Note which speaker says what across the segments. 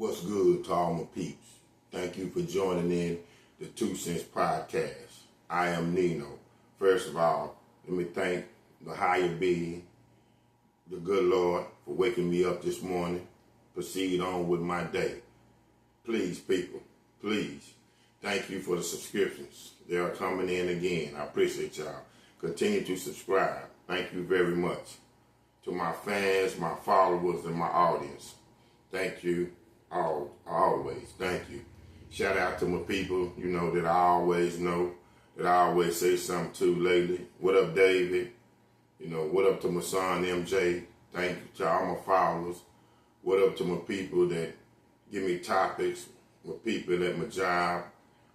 Speaker 1: What's good to all my peeps? Thank you for joining in the 2 Cents Podcast. I am Nino. First of all, let me thank the higher being, the good Lord, for waking me up this morning. Proceed on with my day. Please, people, please, thank you for the subscriptions. They are coming in again. I appreciate y'all. Continue to subscribe. Thank you very much. To my fans, my followers, and my audience, thank you always. Thank you. Shout out to my people, that I always know, that I always say something to lately. What up, David? What up to my son, MJ? Thank you to all my followers. What up to my people that give me topics, my people at my job.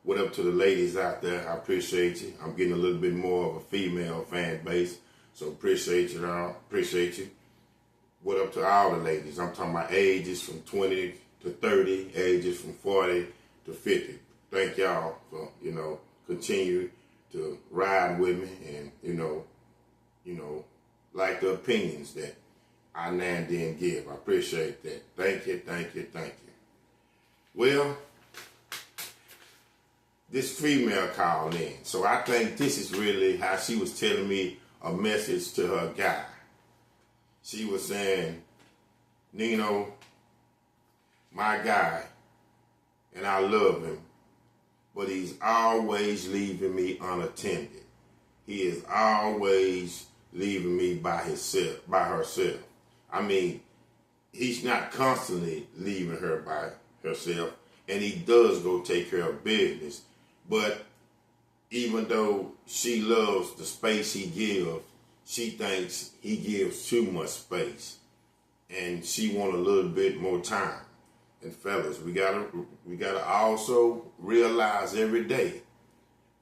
Speaker 1: What up to the ladies out there? I appreciate you. I'm getting a little bit more of a female fan base, so appreciate you all. Appreciate you. What up to all the ladies? I'm talking about ages from 20 to 30, ages from 40 to 50. Thank y'all for, continue to ride with me and, like the opinions that I now and then give. I appreciate that. Thank you, thank you, thank you. Well, this female called in. So I think this is really how she was telling me a message to her guy. She was saying, Nino, my guy, and I love him, but he's always leaving me unattended. He is always leaving me by herself. I mean, he's not constantly leaving her by herself, and he does go take care of business. But even though she loves the space he gives, she thinks he gives too much space, and she wants a little bit more time. And fellas, we gotta also realize every day,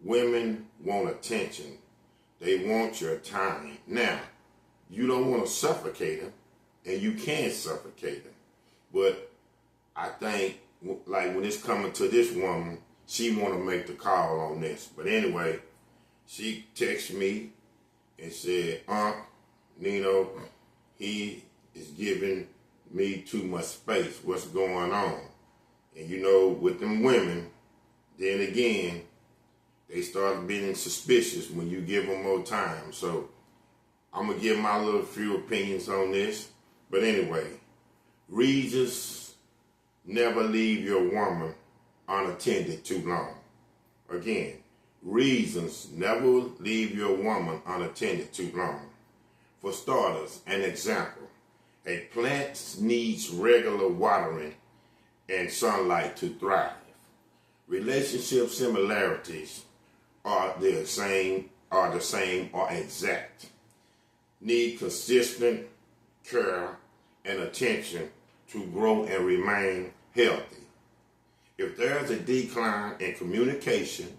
Speaker 1: women want attention. They want your time. Now, you don't want to suffocate them, and you can't suffocate them. But I think, like when it's coming to this woman, she want to make the call on this. But anyway, she texted me and said, Nino, he is giving me too much space. What's going on? And with them women, then again, they start being suspicious when you give them more time. So I'm going to give my little few opinions on this. But anyway, reasons never leave your woman unattended too long. Again, reasons never leave your woman unattended too long. For starters, an example. A plant needs regular watering and sunlight to thrive. Relationship similarities are the same or exact. Need consistent care and attention to grow and remain healthy. If there's a decline in communication,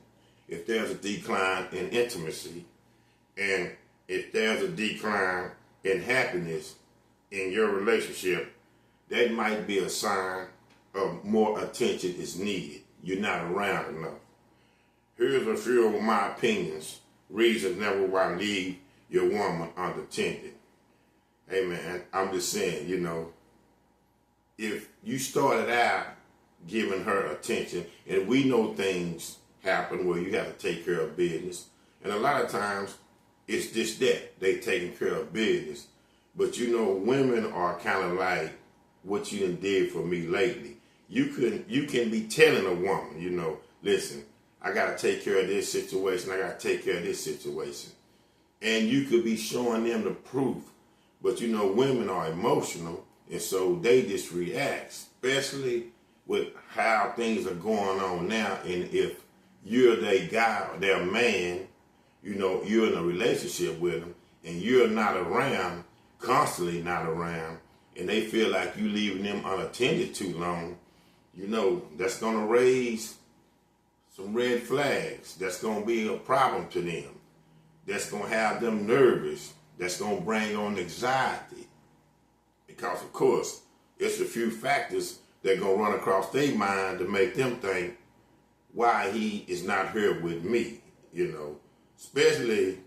Speaker 1: if there's a decline in intimacy, and if there's a decline in happiness in your relationship, that might be a sign of more attention is needed. You're not around enough. Here's a few of my opinions. Reasons never why leave your woman unattended. Hey man, I'm just saying, if you started out giving her attention, and we know things happen where you got to take care of business, and a lot of times it's just that they taking care of business. But women are kind of like what you done did for me lately. You can be telling a woman, listen, I got to take care of this situation. I got to take care of this situation. And you could be showing them the proof. But women are emotional, and so they just react, especially with how things are going on now. And if you're their guy or their man, you're in a relationship with them, and you're not around, constantly not around, and they feel like you leaving them unattended too long, that's going to raise some red flags. That's going to be a problem to them. That's going to have them nervous. That's going to bring on anxiety. Because, of course, it's a few factors that are going to run across their mind to make them think, why he is not here with me, Especially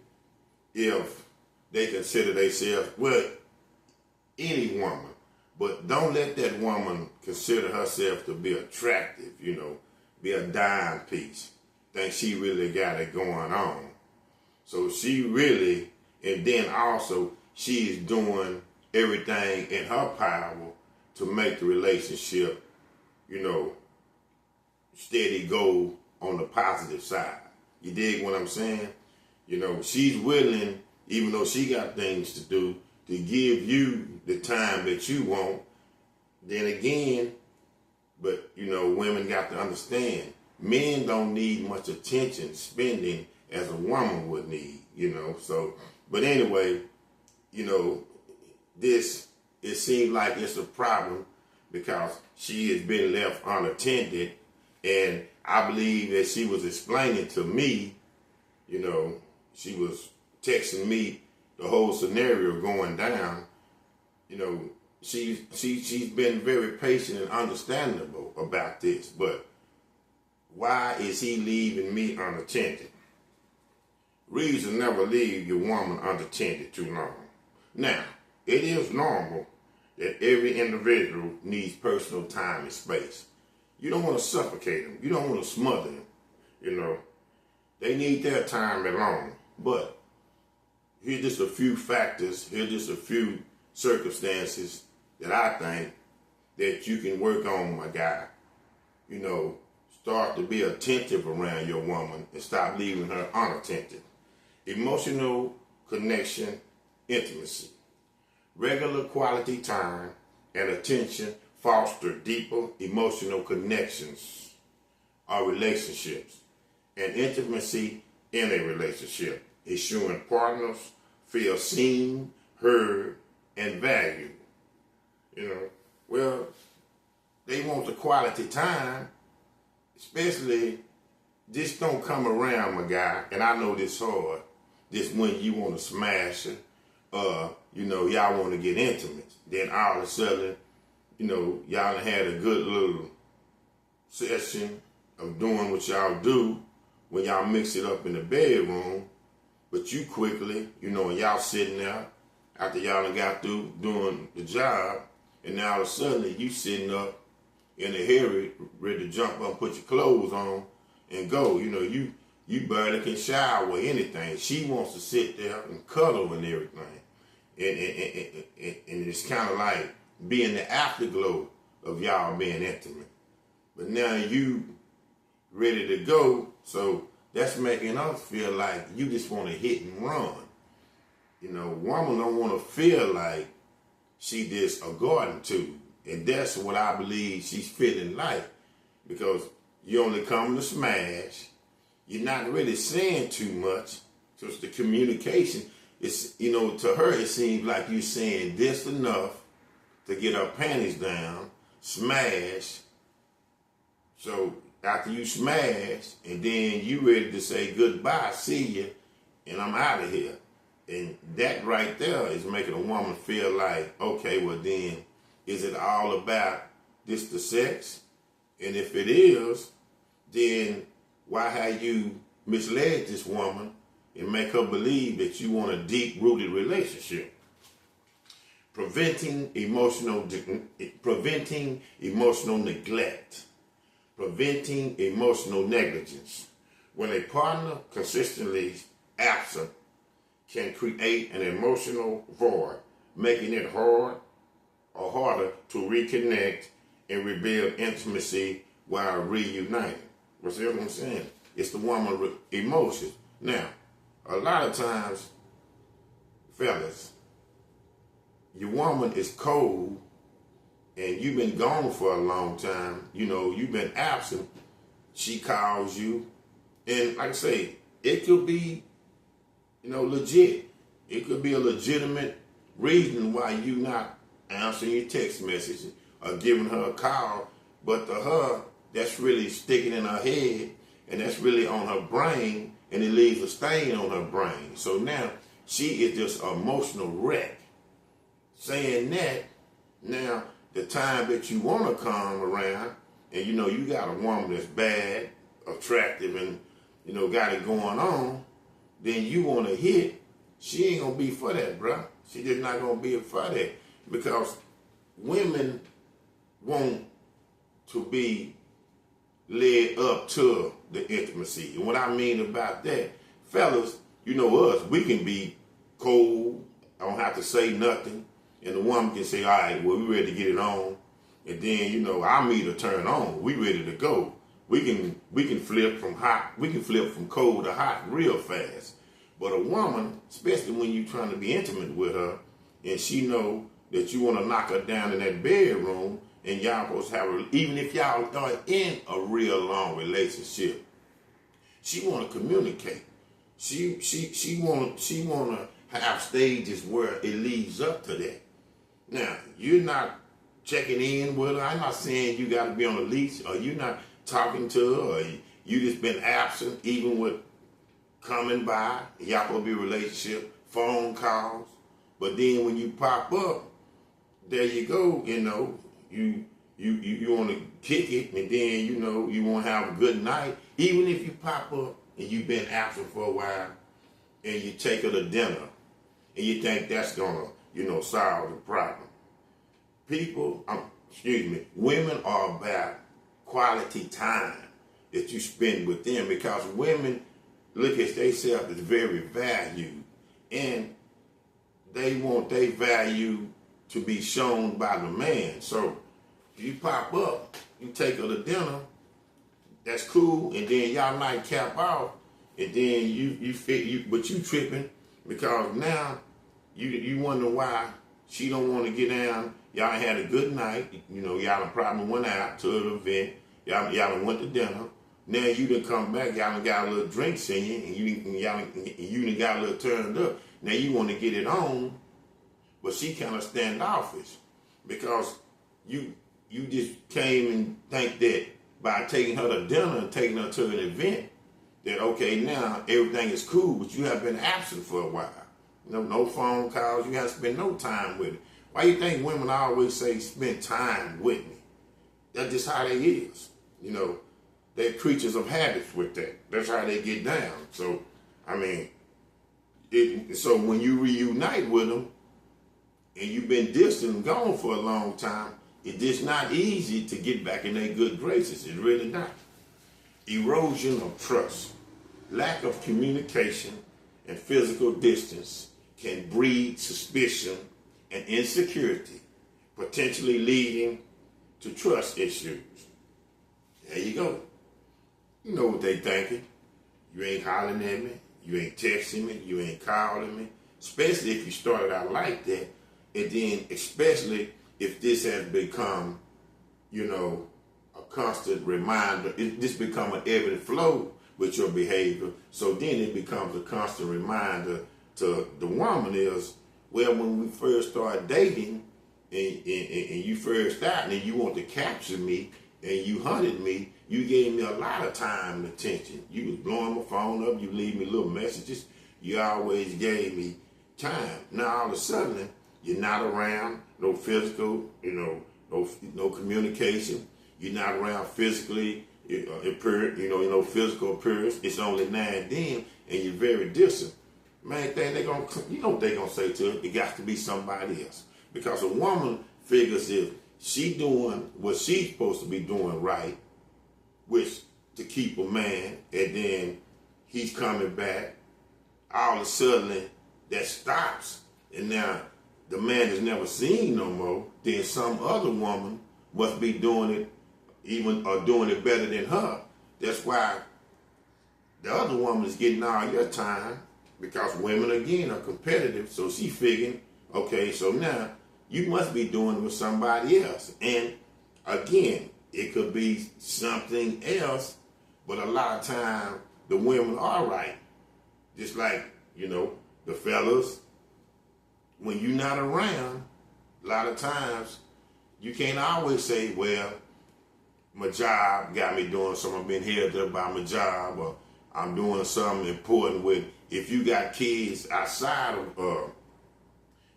Speaker 1: if they consider themselves, well, any woman, But don't let that woman consider herself to be attractive, be a dime piece. Think she really got it going on. So she really, and then also she is doing everything in her power to make the relationship, steady go on the positive side. You dig what I'm saying? She's willing, even though she got things to do, to give you the time that you want. Then again, but women got to understand, men don't need much attention spending as a woman would need, So, but anyway, this, it seems like it's a problem because she has been left unattended. And I believe that she was explaining to me, she was texting me the whole scenario going down. She's been very patient and understandable about this. But why is he leaving me unattended? Reason never leave your woman unattended too long. Now, it is normal that every individual needs personal time and space. You don't want to suffocate them. You don't want to smother them. They need their time alone. But here's just a few factors. Here's just a few circumstances that I think that you can work on, my guy. Start to be attentive around your woman and stop leaving her unattended. Emotional connection, intimacy. Regular quality time and attention foster deeper emotional connections or relationships and intimacy in a relationship, ensuring partners feel seen, heard, and valued. Well, they want the quality time, especially this don't come around, my guy, and I know this hard, this when you want to smash it, y'all want to get intimate. Then all of a sudden, y'all done had a good little session of doing what y'all do when y'all mix it up in the bedroom, but you quickly, and y'all sitting there after y'all done got through doing the job, and now all of a sudden you sitting up in a hurry, ready to jump up, put your clothes on, and go. You barely can shower or anything. She wants to sit there and cuddle and everything. And it's kind of like being the afterglow of y'all being intimate. But now you ready to go, so that's making us feel like you just want to hit and run. Woman don't want to feel like she just a garden tube. And that's what I believe she's feeling like. Because you only come to smash. You're not really saying too much. So it's the communication. It's, to her it seems like you're saying just enough to get her panties down, smash. So after you smash, and then you ready to say goodbye, see you, and I'm out of here. And that right there is making a woman feel like, okay, well then, is it all about just the sex? And if it is, then why have you misled this woman and make her believe that you want a deep-rooted relationship? Preventing emotional neglect. Preventing emotional negligence. When a partner consistently absent can create an emotional void, making it hard or harder to reconnect and rebuild intimacy while reuniting. What's what I'm saying? It's the woman emotions. Now, a lot of times, fellas, your woman is cold and you've been gone for a long time, you've been absent, she calls you, and like I say, it could be, legit. It could be a legitimate reason why you not answering your text message or giving her a call, but to her, that's really sticking in her head, and that's really on her brain, and it leaves a stain on her brain. So now, she is just an emotional wreck. Saying that, now, the time that you want to come around, and you got a woman that's bad, attractive, and got it going on, then you want to hit, she ain't going to be for that, bruh. She just not going to be for that. Because women want to be led up to the intimacy. And what I mean about that, fellas, you know us, we can be cold, I don't have to say nothing, and the woman can say, all right, well, we ready to get it on. And then, you know, our meter turn on, we ready to go. We can flip from cold to hot real fast. But a woman, especially when you're trying to be intimate with her, and she know that you want to knock her down in that bedroom, and y'all supposed to have, even if y'all are in a real long relationship, she want to communicate. She want to have stages where it leads up to that. Now, you're not checking in with her. I'm not saying you got to be on a leash, or you're not talking to her, or you just been absent, even with coming by. Y'all supposed to be a relationship, phone calls. But then when you pop up, there you go, you know, you want to kick it, and then, you know, you want to have a good night. Even if you pop up and you've been absent for a while, and you take her to dinner, and you think that's going to, you know, solve the problem. Women are about quality time that you spend with them, because women look at themselves as very valued, and they want their value to be shown by the man. So if you pop up, you take her to dinner, that's cool, and then y'all night cap off, and then but you tripping because now you wonder why she don't want to get down. Y'all had a good night, you know, y'all probably went out to an event, y'all done went to dinner. Now you done come back, y'all done got a little drinks in you, and you done got a little turned up. Now you want to get it on, but she kind of standoffish because you just came and think that by taking her to dinner and taking her to an event, that okay, now everything is cool, but you have been absent for a while. You know, no phone calls, you haven't spent no time with it. Why you think women always say spend time with me? That's just how they is. You know, they're creatures of habits with that. That's how they get down. So, I mean, so when you reunite with them, and you've been distant and gone for a long time, it's just not easy to get back in their good graces. It's really not. Erosion of trust, lack of communication, and physical distance can breed suspicion and insecurity, potentially leading to trust issues. There you go. You know what they thinking. You ain't hollering at me. You ain't texting me. You ain't calling me. Especially if you started out like that. And then especially if this has become, you know, a constant reminder. This become an ebb and flow with your behavior. So then it becomes a constant reminder to the woman is, well, when we first started dating and you first started and you want to capture me and you hunted me, you gave me a lot of time and attention. You was blowing my phone up, you leave me little messages, you always gave me time. Now all of a sudden, you're not around, no physical, you know, no communication. You're not around physically, physical appearance. It's only now and then, and you're very distant. Main thing you know what they're gonna say to it. It got to be somebody else, because a woman figures if she doing what she's supposed to be doing right, which to keep a man, and then he's coming back, all of a sudden that stops, and now the man is never seen no more. Then some other woman must be doing it, doing it better than her. That's why the other woman is getting all your time, because women again are competitive. So she figuring, okay, so now you must be doing it with somebody else. And again, it could be something else, but a lot of time the women are right. Just like, you know, the fellas, when you're not around, a lot of times you can't always say, well, my job got me doing something, I've been held up by my job, or I'm doing something important with, if you got kids outside of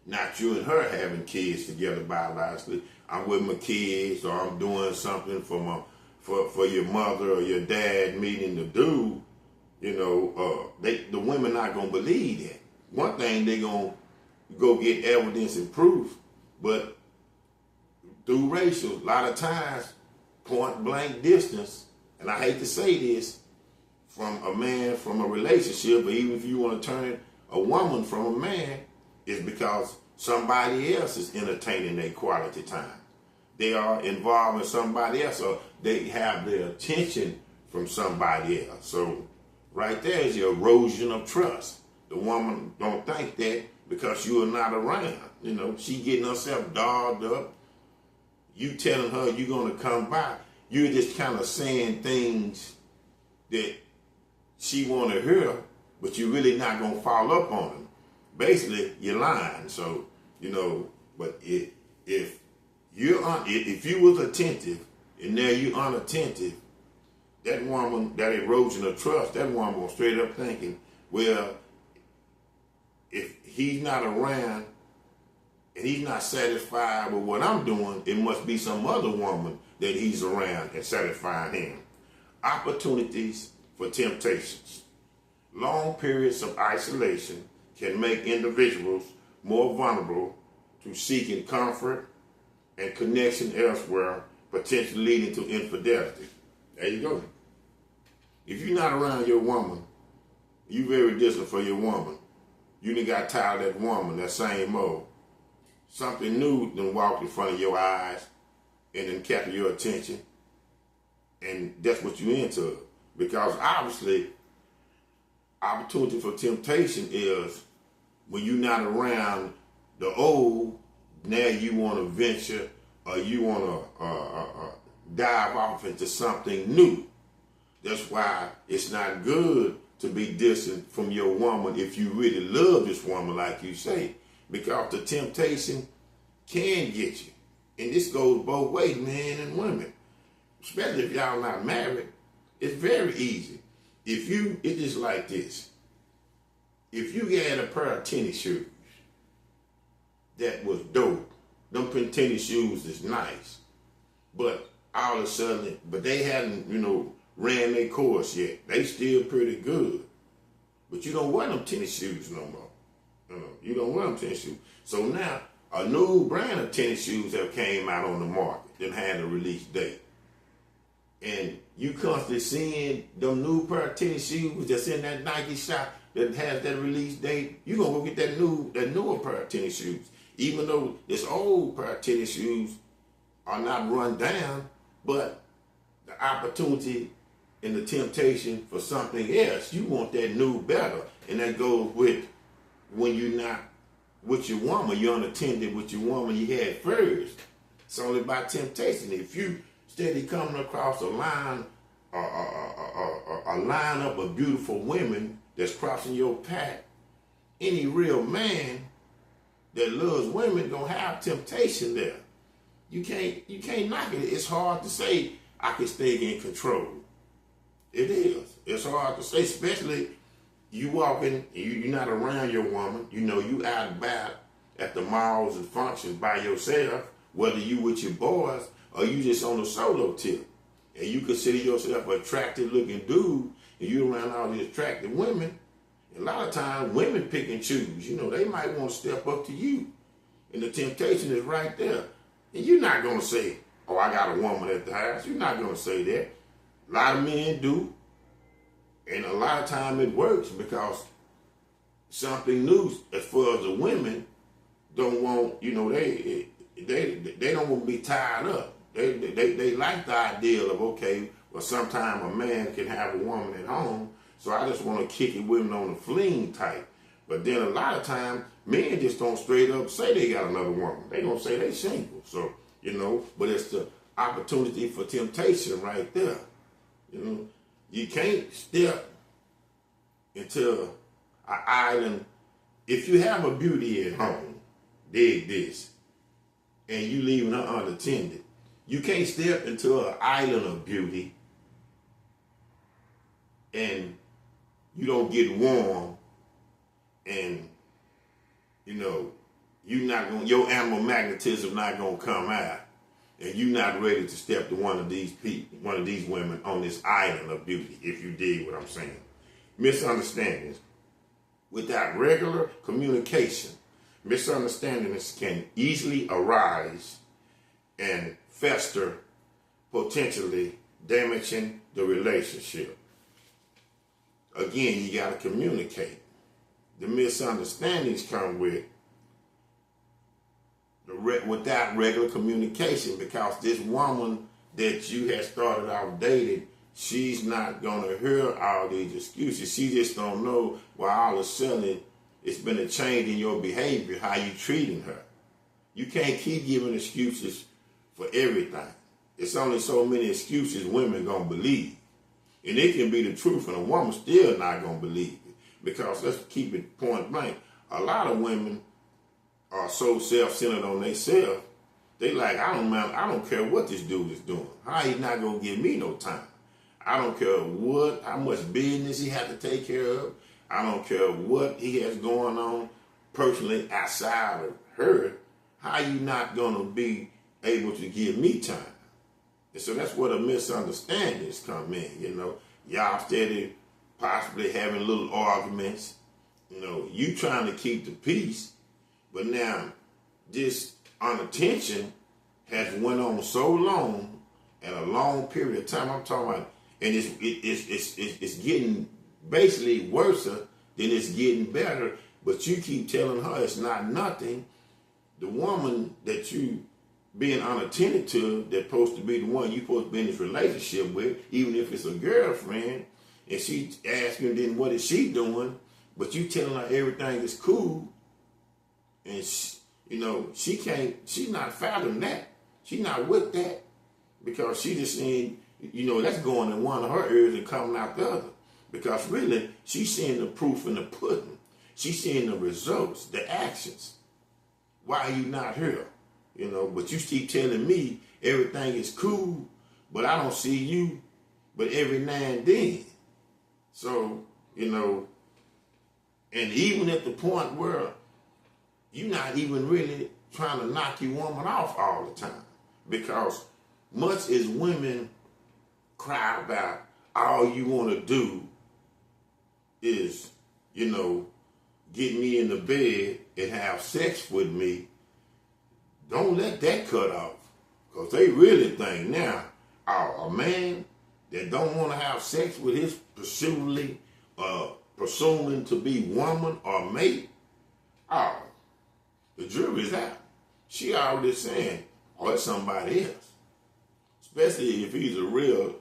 Speaker 1: not you and her having kids together biologically, I'm with my kids, or I'm doing something for your mother or your dad meeting the dude, you know, the women not gonna believe that. One thing, they gonna go get evidence and proof, but through racial, a lot of times, point blank distance, and I hate to say this, from a man, from a relationship, or even if you want to turn a woman from a man, is because somebody else is entertaining their quality time. They are involved with somebody else, or they have their attention from somebody else. So right there is your erosion of trust. The woman don't think that because you are not around. You know, she getting herself dolled up. You telling her you're going to come by. You're just kind of saying things that she want to hear, but you're really not going to follow up on them. Basically, you're lying. So, you know, but if you was attentive and now you unattentive, that woman, that erosion of trust, that woman was straight up thinking, well, if he's not around and he's not satisfied with what I'm doing, it must be some other woman that he's around and satisfying him. Opportunities for temptations. Long periods of isolation can make individuals more vulnerable to seeking comfort and connection elsewhere, potentially leading to infidelity. There you go. If you're not around your woman, you very distant for your woman. You done got tired of that woman, that same old. Something new done walked in front of your eyes and then captured your attention. And that's what you into. Because obviously, opportunity for temptation is when you're not around the old, now you want to venture or you want to dive off into something new. That's why it's not good to be distant from your woman if you really love this woman like you say, because the temptation can get you. And this goes both ways, men and women. Especially if y'all not married, it's very easy. It's just like this. If you had a pair of tennis shoes that was dope, them tennis shoes is nice, but all of a sudden, they hadn't, ran their course yet. They still pretty good. But you don't wear them tennis shoes no more. You don't wear them tennis shoes. So now, a new brand of tennis shoes have came out on the market and had a release date. And you constantly seeing them new pair of tennis shoes that's in that Nike shop that has that release date, you gonna go get that newer pair of tennis shoes. Even though this old pair of tennis shoes are not run down, but the opportunity and the temptation for something else, you want that new better. And that goes with when you're not with your woman, you're unattended with your woman you had first. It's only by temptation. If you steady coming across a line, a lineup of beautiful women that's crossing your path, any real man that loves women gonna have temptation there. You can't knock it. It's hard to say I can stay in control. It is. It's hard to say, especially you walking, you're not around your woman. You out about at the malls and functions by yourself, whether you with your boys or you just on a solo tip. And you consider yourself an attractive looking dude, and you around all these attractive women. A lot of times women pick and choose. They might want to step up to you. And the temptation is right there. And you're not going to say, oh, I got a woman at the house. You're not going to say that. A lot of men do. And a lot of time it works because something new as far as the women don't want, they don't want to be tied up. They like the ideal of, okay, well, sometime a man can have a woman at home, so I just want to kick it women on the fling type. But then a lot of times, men just don't straight up say they got another woman. They don't say they single. So, but it's the opportunity for temptation right there. You can't step into an island. If you have a beauty at home, dig this, and you leaving her unattended, you can't step into an island of beauty and you don't get warm and, your animal magnetism not going to come out and you're not ready to step to one of these women on this island of beauty, if you dig what I'm saying. Misunderstandings. Without regular communication, misunderstandings can easily arise and fester, potentially damaging the relationship. Again, you got to communicate. The misunderstandings come without regular communication, because this woman that you had started out dating, she's not going to hear all these excuses. She just don't know why all of a sudden it's been a change in your behavior, how you treating her. You can't keep giving excuses for everything. It's only so many excuses women going to believe. And it can be the truth, and a woman still not going to believe it. Because let's keep it point blank. A lot of women are so self-centered on themselves. They like, I don't care what this dude is doing. How he not going to give me no time? I don't care how much business he has to take care of. I don't care what he has going on personally outside of her. How you not going to be able to give me time? And so that's where the misunderstandings come in, Y'all steady possibly having little arguments. You trying to keep the peace, but now this unattention has went on so long, and a long period of time. I'm talking about, and it's getting basically worse than it's getting better. But you keep telling her it's not nothing. The woman that you being unattended to, that's supposed to be the one you supposed to be in this relationship with, even if it's a girlfriend, and she asking then what is she doing, but you telling her everything is cool, and she's not fathoming that. She's not with that, because she just saying, that's going in one of her ears and coming out the other. Because really, she's seeing the proof in the pudding. She's seeing the results, the actions. Why are you not here? But you keep telling me everything is cool, but I don't see you but every now and then. So, and even at the point where you're not even really trying to knock your woman off all the time. Because much as women cry about, all you want to do is, get me in the bed and have sex with me, don't let that cut off. Because they really think now, a man that don't want to have sex with his presuming to be woman or mate, the jury's out. She already saying, it's somebody else. Especially if he's a real,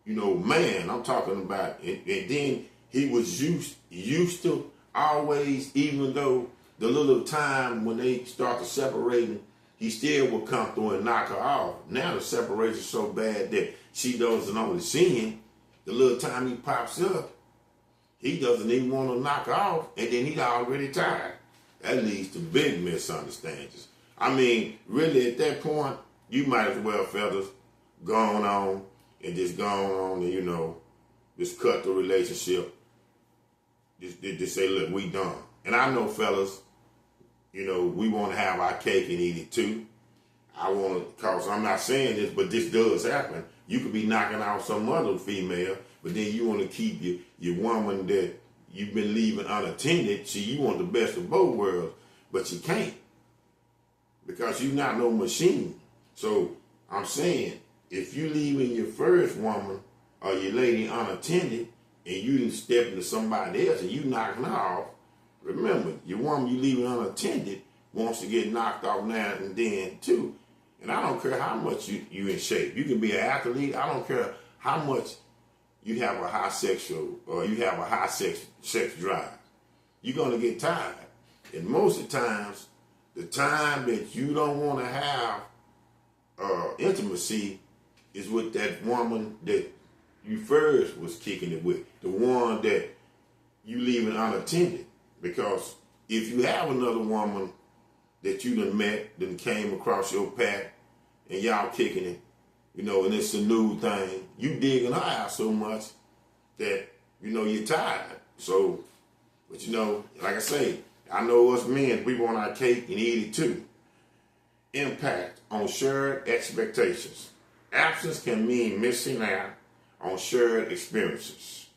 Speaker 1: man. I'm talking about, and then he was used to always, even though the little time when they start to separating, he still will come through and knock her off. Now the separation's so bad that she doesn't only see him. The little time he pops up, he doesn't even want to knock her off, and then he's already tired. That leads to big misunderstandings. I mean, really at that point, you might as well, fellas, gone on and just cut the relationship. Just say, look, we done. And I know, fellas, we want to have our cake and eat it too. Because I'm not saying this, but this does happen. You could be knocking out some other female, but then you want to keep your woman that you've been leaving unattended. See, you want the best of both worlds, but you can't. Because you're not no machine. So I'm saying, if you leaving your first woman or your lady unattended, and you didn't step into somebody else and you knocking her off, remember, your woman you leaving unattended wants to get knocked off now and then too. And I don't care how much you in shape. You can be an athlete. I don't care how much you have a high sexual or you have a high sex drive. You're going to get tired. And most of the times, the time that you don't want to have intimacy is with that woman that you first was kicking it with, the one that you leaving unattended. Because if you have another woman that you done met, done came across your path, and y'all kicking it, and it's a new thing, you digging her out so much that, you're tired. So, but like I say, I know us men, we want our cake and eat it too. Impact on shared expectations. Absence can mean missing out on shared experiences,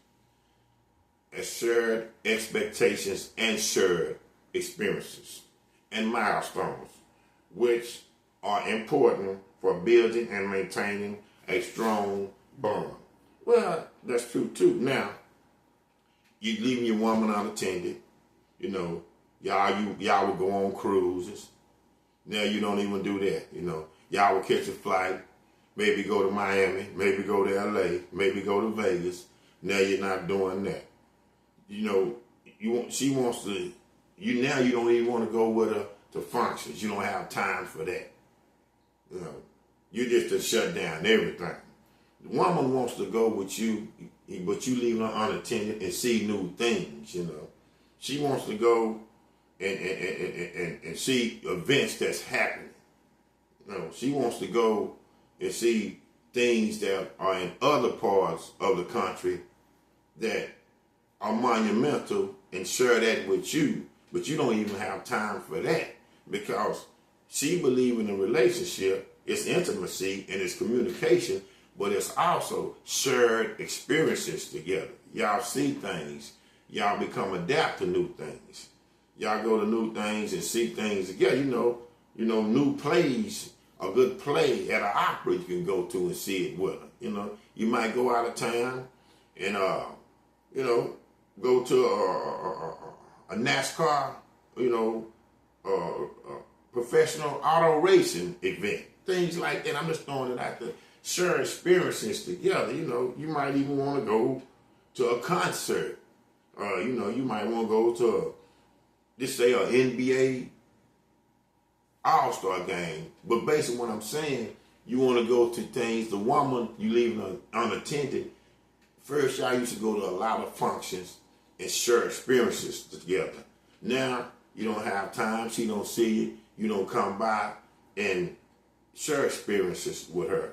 Speaker 1: as shared expectations and shared experiences and milestones, which are important for building and maintaining a strong bond. Well, that's true too. Now, you leaving your woman unattended. You know, y'all would go on cruises. Now you don't even do that. You know, y'all would catch a flight, maybe go to Miami, maybe go to LA, maybe go to Vegas. Now you're not doing that. You know, she wants to. You don't even want to go with her to functions. You don't have time for that. You know, you just to shut down everything. The woman wants to go with you, but you leave her unattended and see new things. You know, she wants to go and see events that's happening. You know, she wants to go and see things that are in other parts of the country that are monumental and share that with you, but you don't even have time for that because she believes in a relationship, it's intimacy and it's communication, but it's also shared experiences together. Y'all see things. Y'all become adapt to new things. Y'all go to new things and see things together. You know, new plays, a good play at an opera you can go to and see it with her. You know, you might go out of town and, go to a NASCAR, professional auto racing event. Things like that. I'm just throwing it out there. Share experiences together. You know, you might even want to go to a concert. You might want to go to, let's say, an NBA All-Star game. But basically what I'm saying, you want to go to things, the woman you leaving unattended, first y'all used to go to a lot of functions and share experiences together. Now, you don't have time, she don't see you, you don't come by and share experiences with her.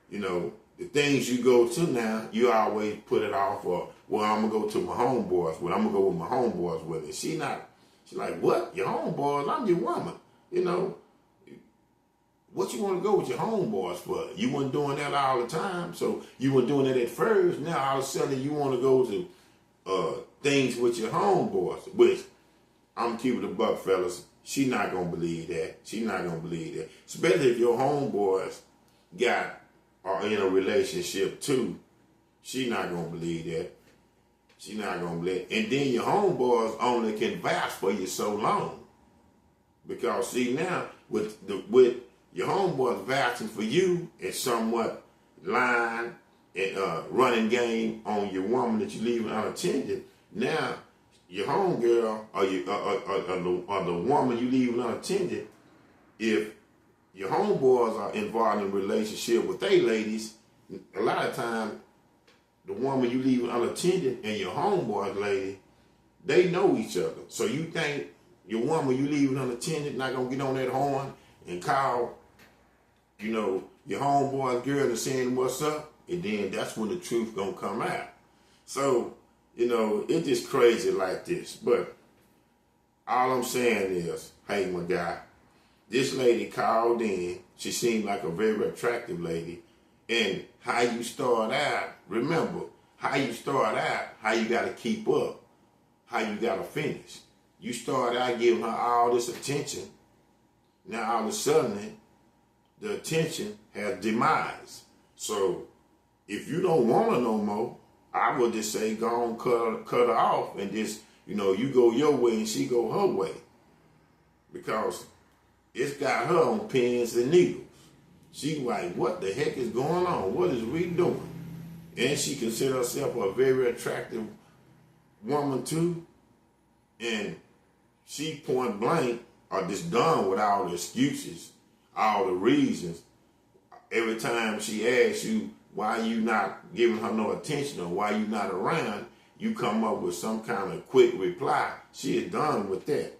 Speaker 1: You know, the things you go to now, you always put it off or, well, I'm going to go to my homeboys with, I'm going to go with my homeboys with it. She's like, what? Your homeboys? I'm your woman. You know, what you want to go with your homeboys for? You weren't doing that all the time, so you weren't doing it at first. Now all of a sudden you want to go to things with your homeboys, which I'm keeping the buck, fellas. She not gonna believe that. She not gonna believe that. Especially if your homeboys are in a relationship too. She not gonna believe that. She not gonna believe it. And then your homeboys only can vouch for you so long. Because see now, with your homeboys vouching for you, it's somewhat lying and running game on your woman that you leaving unattended. Now, your homegirl or the woman you leaving unattended, if your homeboys are involved in a relationship with they ladies, a lot of times the woman you leaving unattended and your homeboys lady, they know each other. So you think your woman you leaving unattended not gonna get on that horn and call, your homeboy's girl and saying what's up, and then that's when the truth gonna come out. So, it's just crazy like this. But all I'm saying is, hey, my guy, this lady called in. She seemed like a very attractive lady. And how you start out, remember, how you start out, how you got to keep up, how you got to finish. You start out giving her all this attention. Now, all of a sudden, the attention has demise. So, if you don't want her no more, I would just say go on, cut her off, and just, you go your way and she go her way. Because it's got her on pins and needles. She like, what the heck is going on? What is we doing? And she considers herself a very attractive woman too. And she point blank are just done with all the excuses, all the reasons. Every time she asks you why you not giving her no attention or why you not around, you come up with some kind of quick reply. She is done with that.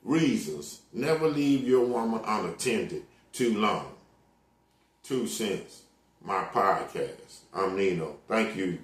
Speaker 1: Reasons. Never leave your woman unattended too long. 2 cents. My podcast. I'm Nino. Thank you.